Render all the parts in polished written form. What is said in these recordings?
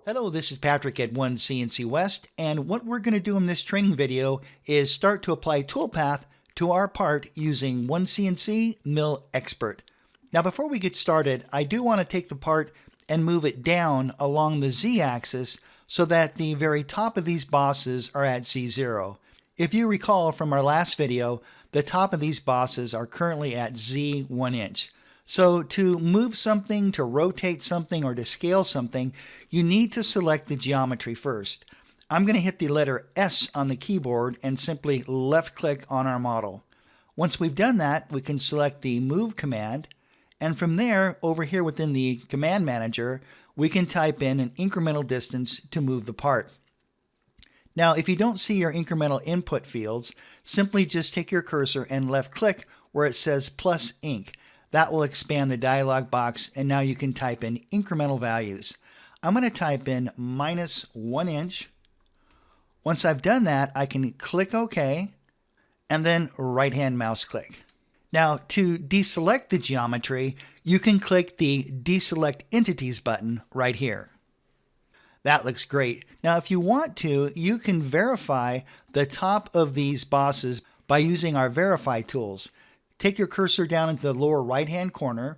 Hello, this is Patrick at OneCNC West, and what we're going to do in this training video is start to apply toolpath to our part using OneCNC Mill Expert. Now before we get started, I do want to take the part and move it down along the Z-axis so that the very top of these bosses are at Z0. If you recall from our last video, the top of these bosses are currently at Z 1 inch. So to move something, to rotate something, or to scale something, you need to select the geometry first. I'm going to hit the letter S on the keyboard and simply left click on our model. Once we've done that, we can select the Move command, and from there, over here within the command manager, we can type in an incremental distance to move the part. Now, if you don't see your incremental input fields, simply just take your cursor and left click where it says plus inc. That will expand the dialog box, and now you can type in incremental values. I'm going to type in -1 inch. Once I've done that, I can click OK, and then right-hand mouse click. Now, to deselect the geometry, you can click the Deselect Entities button right here. That looks great. Now, if you want to, you can verify the top of these bosses by using our Verify tools. Take your cursor down into the lower right-hand corner,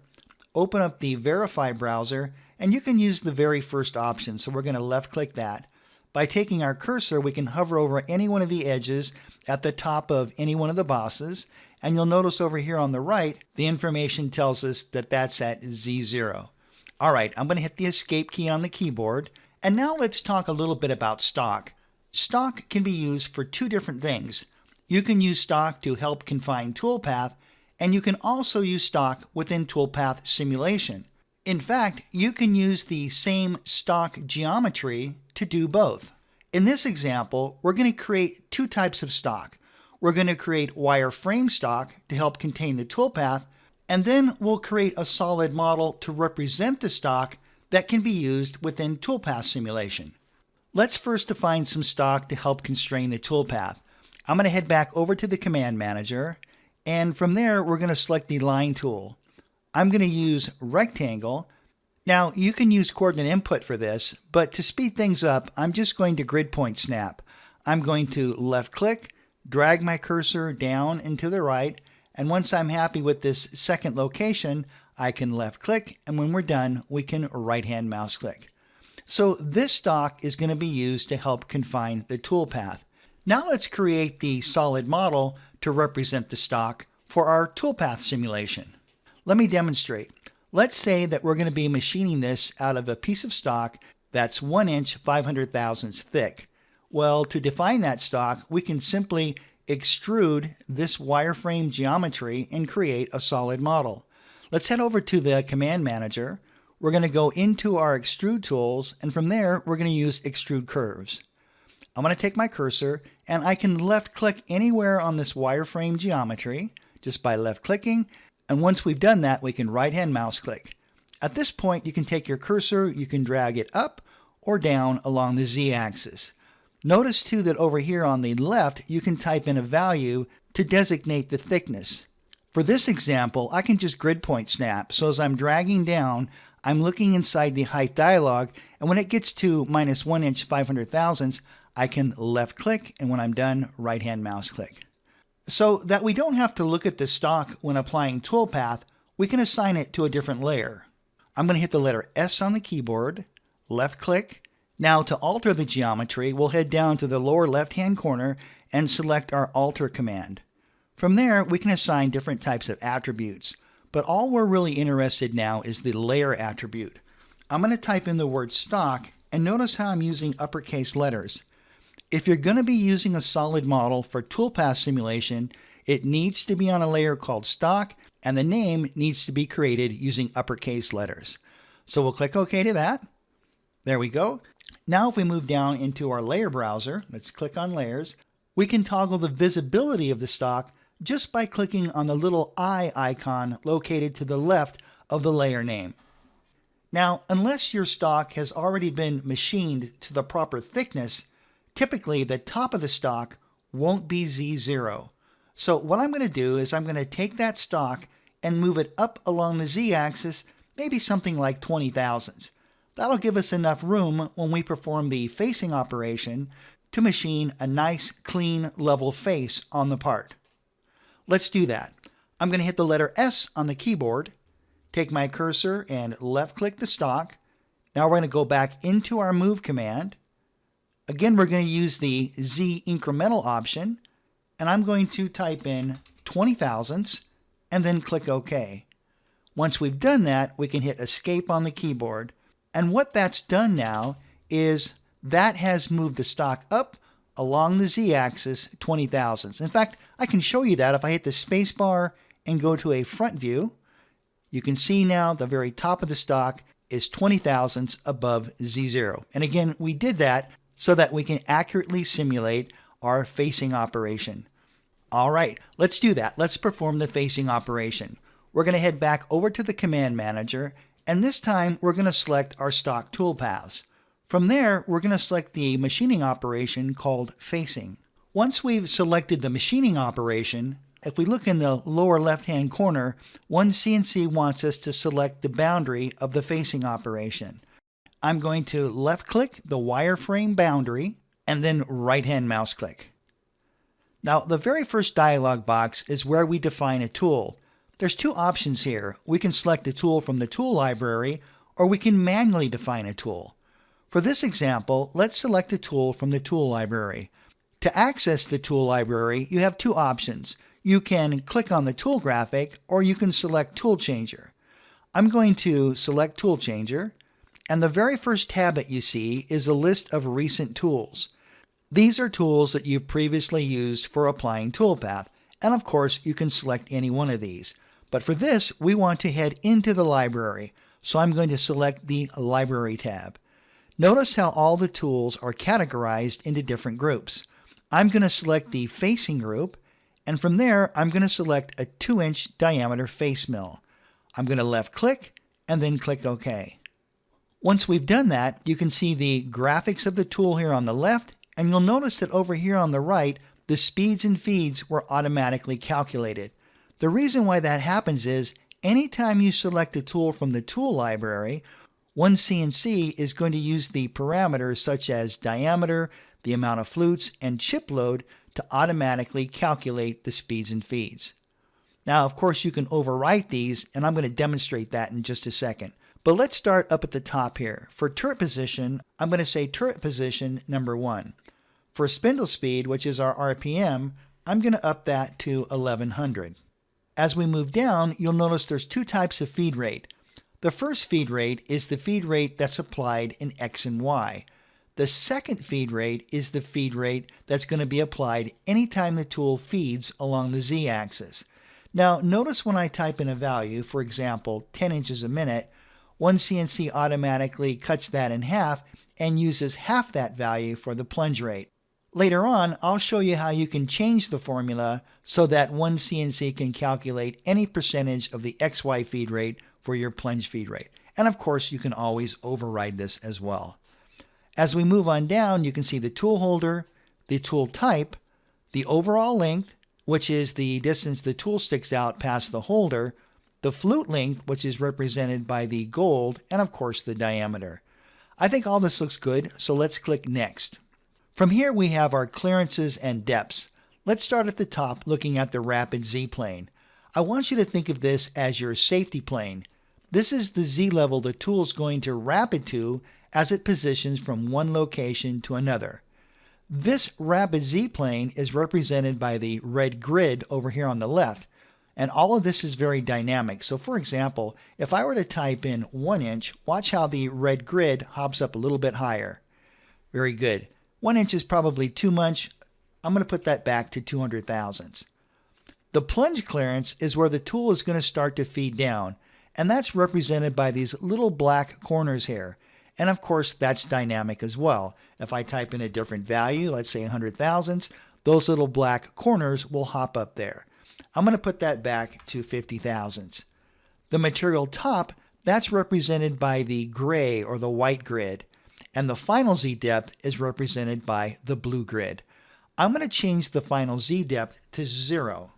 open up the Verify browser, and you can use the very first option. So we're going to left-click that. By taking our cursor, we can hover over any one of the edges at the top of any one of the bosses, and you'll notice over here on the right, the information tells us that that's at Z0. All right, I'm going to hit the Escape key on the keyboard, and now let's talk a little bit about stock. Stock can be used for two different things. You can use stock to help confine toolpath, and you can also use stock within toolpath simulation. In fact, you can use the same stock geometry to do both. In this example, we're going to create two types of stock. We're going to create wireframe stock to help contain the toolpath, and then we'll create a solid model to represent the stock that can be used within toolpath simulation. Let's first define some stock to help constrain the toolpath. I'm going to head back over to the command manager, and from there we're going to select the line tool. I'm going to use rectangle. Now you can use coordinate input for this, but to speed things up, I'm just going to grid point snap. I'm going to left click, drag my cursor down and to the right, and once I'm happy with this second location, I can left click, and when we're done, we can right hand mouse click. So this stock is going to be used to help confine the toolpath. Now let's create the solid model to represent the stock for our toolpath simulation. Let me demonstrate. Let's say that we're going to be machining this out of a piece of stock that's 1 inch 500 thousandths thick. Well, to define that stock, we can simply extrude this wireframe geometry and create a solid model. Let's head over to the command manager. We're going to go into our extrude tools, and from there we're going to use extrude curves. I'm going to take my cursor, and I can left click anywhere on this wireframe geometry just by left clicking, and once we've done that, we can right hand mouse click. At this point, you can take your cursor, you can drag it up or down along the Z-axis. Notice too that over here on the left, you can type in a value to designate the thickness. For this example, I can just grid point snap, so as I'm dragging down, I'm looking inside the height dialog, and when it gets to -1 inch 500 thousandths, I can left click, and when I'm done, right hand mouse click. So that we don't have to look at the stock when applying toolpath, we can assign it to a different layer. I'm going to hit the letter S on the keyboard, left click. Now to alter the geometry, we'll head down to the lower left hand corner and select our Alter command. From there, we can assign different types of attributes, but all we're really interested now is the layer attribute. I'm going to type in the word stock, and notice how I'm using uppercase letters. If you're going to be using a solid model for toolpath simulation, it needs to be on a layer called stock, and the name needs to be created using uppercase letters. So we'll click OK to that. There we go. Now if we move down into our layer browser, let's click on layers, we can toggle the visibility of the stock just by clicking on the little eye icon located to the left of the layer name. Now, unless your stock has already been machined to the proper thickness, typically the top of the stock won't be Z0. So what I'm going to do is I'm going to take that stock and move it up along the Z-axis, maybe something like 20 thousandths. That'll give us enough room when we perform the facing operation to machine a nice, clean, level face on the part. Let's do that. I'm going to hit the letter S on the keyboard, take my cursor and left-click the stock. Now we're going to go back into our Move command. Again, we're going to use the Z incremental option, and I'm going to type in 20 thousandths and then click OK. Once we've done that, we can hit Escape on the keyboard. And what that's done now is that has moved the stock up along the Z-axis 20 thousandths. In fact, I can show you that if I hit the space bar and go to a front view. You can see now the very top of the stock is 20 thousandths above Z0. And again, we did that so that we can accurately simulate our facing operation. All right, let's do that. Let's perform the facing operation. We're going to head back over to the Command Manager, and this time we're going to select our stock toolpaths. From there, we're going to select the machining operation called facing. Once we've selected the machining operation, if we look in the lower left-hand corner, OneCNC wants us to select the boundary of the facing operation. I'm going to left-click the wireframe boundary and then right-hand mouse click. Now, the very first dialog box is where we define a tool. There's two options here. We can select a tool from the tool library, or we can manually define a tool. For this example, let's select a tool from the tool library. To access the tool library, you have two options. You can click on the tool graphic, or you can select Tool Changer. I'm going to select Tool Changer, and the very first tab that you see is a list of recent tools. These are tools that you've previously used for applying toolpath, and of course you can select any one of these. But for this, we want to head into the library, so I'm going to select the Library tab. Notice how all the tools are categorized into different groups. I'm going to select the facing group, and from there I'm going to select a 2-inch diameter face mill. I'm going to left click and then click OK. Once we've done that, you can see the graphics of the tool here on the left, and you'll notice that over here on the right, the speeds and feeds were automatically calculated. The reason why that happens is anytime you select a tool from the tool library, OneCNC is going to use the parameters such as diameter, the amount of flutes, and chip load to automatically calculate the speeds and feeds. Now, of course, you can overwrite these, and I'm going to demonstrate that in just a second. But let's start up at the top here. For turret position, I'm going to say turret position number 1. For spindle speed, which is our RPM, I'm going to up that to 1100. As we move down, you'll notice there's two types of feed rate. The first feed rate is the feed rate that's applied in X and Y. The second feed rate is the feed rate that's going to be applied anytime the tool feeds along the Z-axis. Now, notice when I type in a value, for example, 10 inches a minute, OneCNC automatically cuts that in half and uses half that value for the plunge rate. Later on, I'll show you how you can change the formula so that OneCNC can calculate any percentage of the XY feed rate for your plunge feed rate. And of course, you can always override this as well. As we move on down, you can see the tool holder, the tool type, the overall length, which is the distance the tool sticks out past the holder, the flute length, which is represented by the gold, and of course the diameter. I think all this looks good, so let's click Next. From here we have our clearances and depths. Let's start at the top looking at the rapid Z plane. I want you to think of this as your safety plane. This is the Z level the tool is going to rapid to as it positions from one location to another. This rapid Z plane is represented by the red grid over here on the left, and all of this is very dynamic. So for example, if I were to type in 1 inch, watch how the red grid hops up a little bit higher. Very good. 1 inch is probably too much. I'm going to put that back to 200 thousandths. The plunge clearance is where the tool is going to start to feed down, and that's represented by these little black corners here. And of course, that's dynamic as well. If I type in a different value, let's say 100 thousandths, those little black corners will hop up there. I'm going to put that back to 50 thousandths. The material top, that's represented by the gray or the white grid, and the final Z depth is represented by the blue grid. I'm going to change the final Z depth to 0.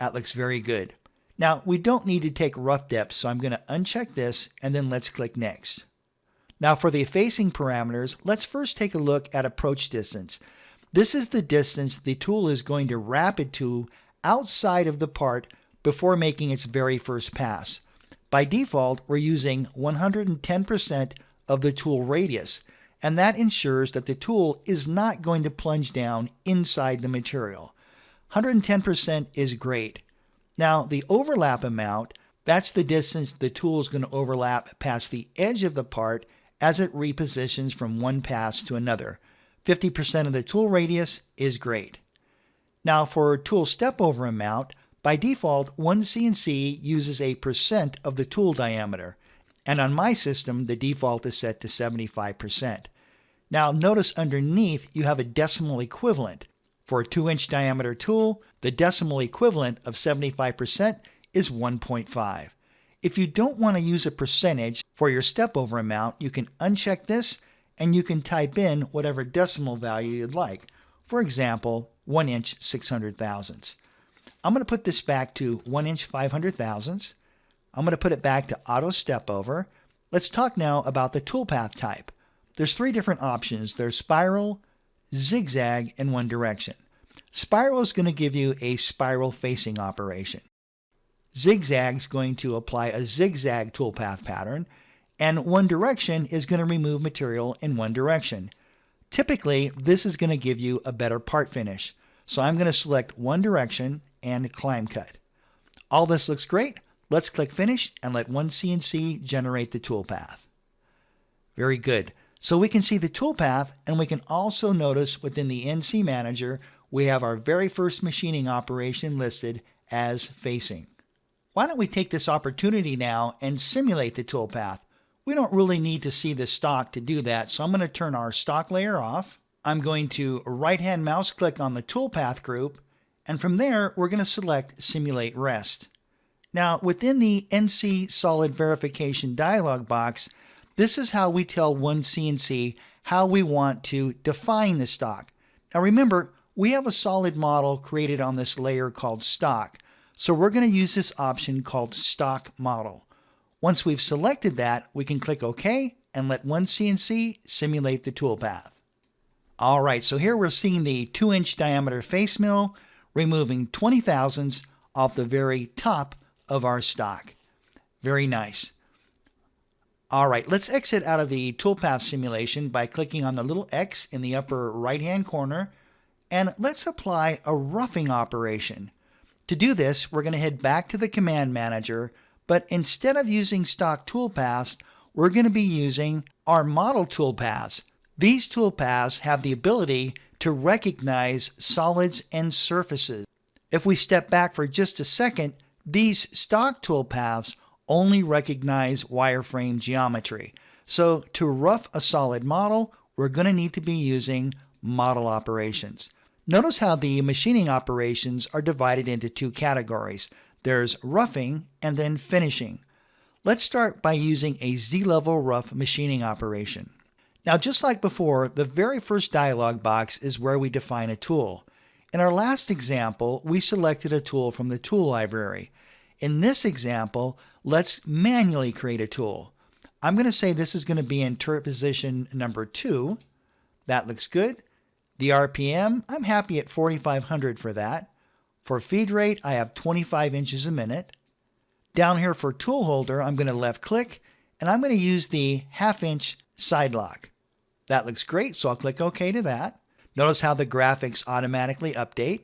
That looks very good. Now, we don't need to take rough depth, so I'm going to uncheck this and then let's click Next. Now for the facing parameters, let's first take a look at approach distance. This is the distance the tool is going to wrap it to outside of the part before making its very first pass. By default, we're using 110% of the tool radius, and that ensures that the tool is not going to plunge down inside the material. 110% is great. Now, the overlap amount, that's the distance the tool is going to overlap past the edge of the part as it repositions from one pass to another. 50% of the tool radius is great. Now, for tool step over amount, by default, OneCNC uses a percent of the tool diameter, and on my system, the default is set to 75%. Now, notice underneath you have a decimal equivalent. For a 2-inch diameter tool, the decimal equivalent of 75% is 1.5. If you don't want to use a percentage for your step over amount, you can uncheck this and you can type in whatever decimal value you'd like. For example, 1 inch 600 thousandths. I'm going to put this back to 1 inch 500 thousandths. I'm going to put it back to auto step over. Let's talk now about the toolpath type. There's 3 different options. There's spiral, zigzag, and one direction. Spiral is going to give you a spiral facing operation. Zigzag is going to apply a zigzag toolpath pattern, and one direction is going to remove material in one direction. Typically, this is going to give you a better part finish. So I'm going to select one direction and climb cut. All this looks great. Let's click Finish and let OneCNC generate the toolpath. Very good. So we can see the toolpath, and we can also notice within the NC Manager, we have our very first machining operation listed as facing. Why don't we take this opportunity now and simulate the toolpath? We don't really need to see the stock to do that, so I'm going to turn our stock layer off. I'm going to right-hand mouse click on the toolpath group, and from there, we're going to select Simulate Rest. Now, within the NC Solid Verification dialog box, this is how we tell OneCNC how we want to define the stock. Now remember, we have a solid model created on this layer called Stock, so we're going to use this option called Stock Model. Once we've selected that, we can click OK and let OneCNC simulate the toolpath. All right, so here we're seeing the 2-inch diameter face mill removing 20 thousandths off the very top of our stock. Very nice. All right, let's exit out of the toolpath simulation by clicking on the little X in the upper right-hand corner, and let's apply a roughing operation. To do this, we're going to head back to the Command Manager, but instead of using stock toolpaths, we're going to be using our model toolpaths. These toolpaths have the ability to recognize solids and surfaces. If we step back for just a second, these stock toolpaths only recognize wireframe geometry. So to rough a solid model, we're going to need to be using model operations. Notice how the machining operations are divided into 2 categories. There's roughing and then finishing. Let's start by using a Z-level rough machining operation. Now, just like before, the very first dialog box is where we define a tool. In our last example, we selected a tool from the tool library. In this example, let's manually create a tool. I'm going to say this is going to be in turret position number 2. That looks good. The RPM, I'm happy at 4,500 for that. For feed rate, I have 25 inches a minute. Down here for tool holder, I'm going to left click, and I'm going to use the 1/2 inch side lock. That looks great, so I'll click OK to that. Notice how the graphics automatically update.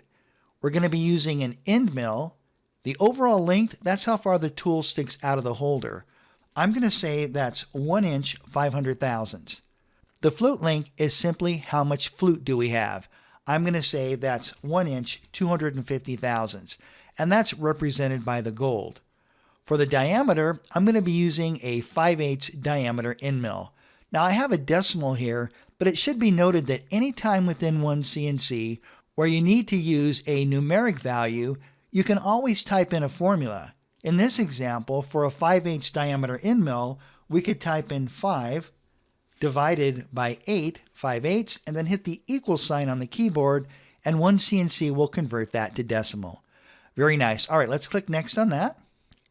We're going to be using an end mill. The overall length, that's how far the tool sticks out of the holder. I'm going to say that's 1 inch 500 thousandths. The flute length is simply how much flute do we have. I'm going to say that's 1 inch 250 thousandths, and that's represented by the gold. For the diameter, I'm going to be using a 5/8 diameter end mill. Now I have a decimal here, but it should be noted that any time within OneCNC where you need to use a numeric value, you can always type in a formula. In this example, for a 5/8 diameter end mill, we could type in 5 divided by 8, 5/8, and then hit the equal sign on the keyboard, and OneCNC will convert that to decimal. Very nice. All right, let's click Next on that.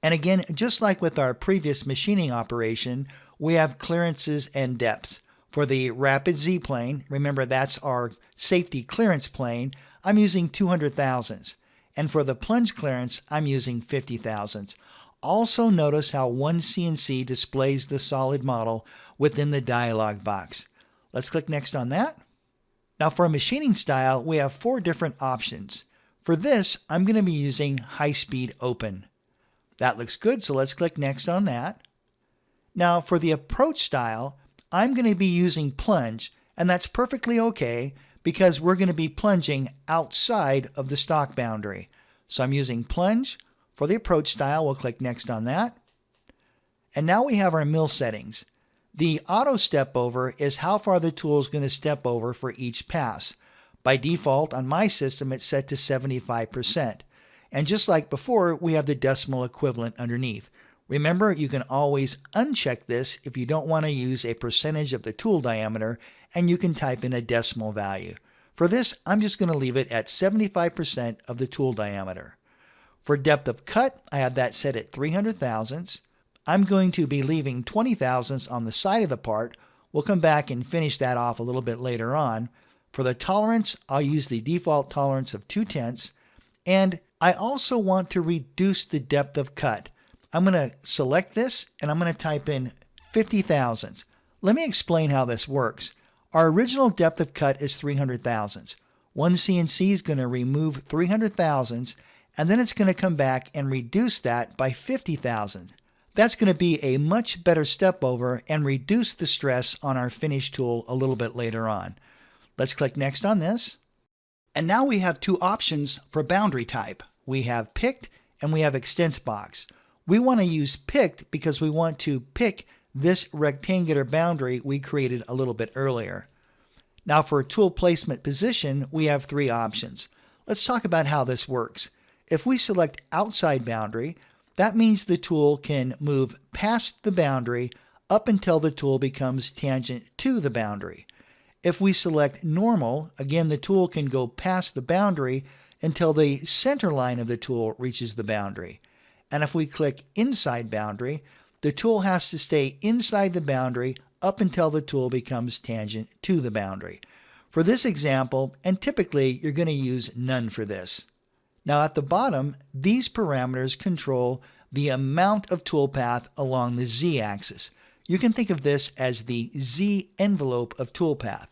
And again, just like with our previous machining operation, we have clearances and depths. For the rapid Z plane, remember that's our safety clearance plane, I'm using 200 thousandths. And for the plunge clearance, I'm using 50 thousandths. Also notice how OneCNC displays the solid model within the dialog box. Let's click next on that. Now for a machining style, we have 4 different options. For this, I'm going to be using high-speed open. That looks good, so let's click next on that. Now for the approach style, I'm going to be using plunge, and that's perfectly okay because we're going to be plunging outside of the stock boundary. So I'm using plunge. For the approach style, we'll click next on that. And now we have our mill settings. The auto step over is how far the tool is going to step over for each pass. By default, on my system, it's set to 75%. And just like before, we have the decimal equivalent underneath. Remember, you can always uncheck this if you don't want to use a percentage of the tool diameter, and you can type in a decimal value. For this, I'm just going to leave it at 75% of the tool diameter. For depth of cut, I have that set at 300 thousandths. I'm going to be leaving 20 thousandths on the side of the part. We'll come back and finish that off a little bit later on. For the tolerance, I'll use the default tolerance of 2/10. And I also want to reduce the depth of cut. I'm going to select this and I'm going to type in 50 thousandths. Let me explain how this works. Our original depth of cut is 300 thousandths. OneCNC is going to remove 300 thousandths and then it's going to come back and reduce that by 50 thousandths. That's going to be a much better step over and reduce the stress on our finish tool a little bit later on. Let's click next on this. And now we have 2 options for boundary type. We have picked and we have extents box. We want to use picked because we want to pick this rectangular boundary we created a little bit earlier. Now for tool placement position, we have 3 options. Let's talk about how this works. If we select outside boundary, that means the tool can move past the boundary up until the tool becomes tangent to the boundary. If we select normal, again the tool can go past the boundary until the center line of the tool reaches the boundary. And if we click inside boundary, the tool has to stay inside the boundary up until the tool becomes tangent to the boundary. For this example, and typically you're going to use none for this. Now at the bottom, these parameters control the amount of toolpath along the Z-axis. You can think of this as the Z envelope of toolpath.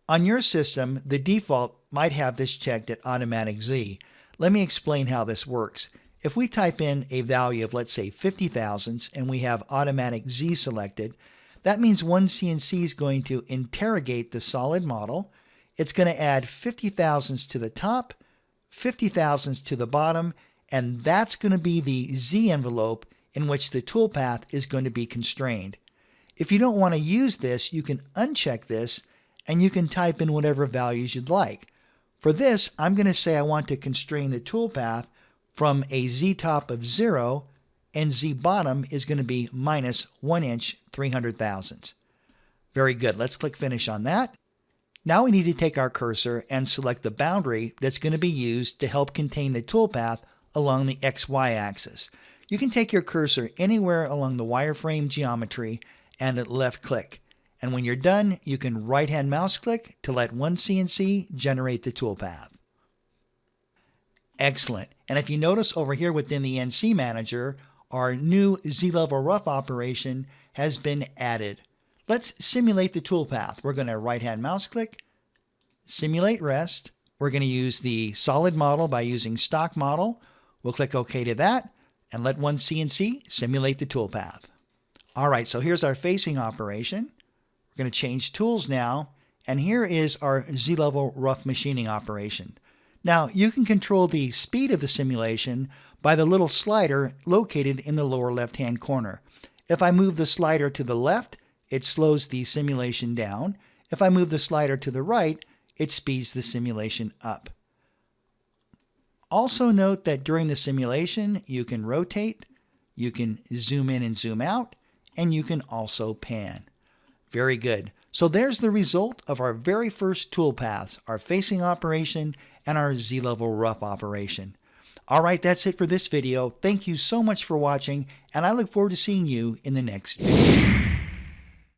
On your system, the default might have this checked at automatic Z. Let me explain how this works. If we type in a value of, let's say, 50 thousandths and we have automatic Z selected, that means OneCNC is going to interrogate the solid model. It's going to add 50 thousandths to the top, 50 thousandths to the bottom, and that's going to be the Z envelope in which the toolpath is going to be constrained. If you don't want to use this, you can uncheck this and you can type in whatever values you'd like. For this, I'm going to say I want to constrain the toolpath from a Z top of 0 and Z bottom is going to be minus 1 inch 300 thousandths. Very good. Let's click finish on that. Now we need to take our cursor and select the boundary that's going to be used to help contain the toolpath along the XY axis. You can take your cursor anywhere along the wireframe geometry and left click. And when you're done, you can right-hand mouse click to let OneCNC generate the toolpath. Excellent. And if you notice over here within the NC Manager, our new Z-level rough operation has been added. Let's simulate the toolpath. We're going to right-hand mouse click, simulate rest. We're going to use the solid model by using stock model. We'll click OK to that and let OneCNC simulate the toolpath. All right, so here's our facing operation. We're going to change tools now, and here is our Z-level rough machining operation. Now, you can control the speed of the simulation by the little slider located in the lower left-hand corner. If I move the slider to the left, it slows the simulation down. If I move the slider to the right, it speeds the simulation up. Also note that during the simulation, you can rotate, you can zoom in and zoom out, and you can also pan. Very good. So there's the result of our very first toolpaths, our facing operation and our Z-level rough operation. All right, that's it for this video. Thank you so much for watching, and I look forward to seeing you in the next video.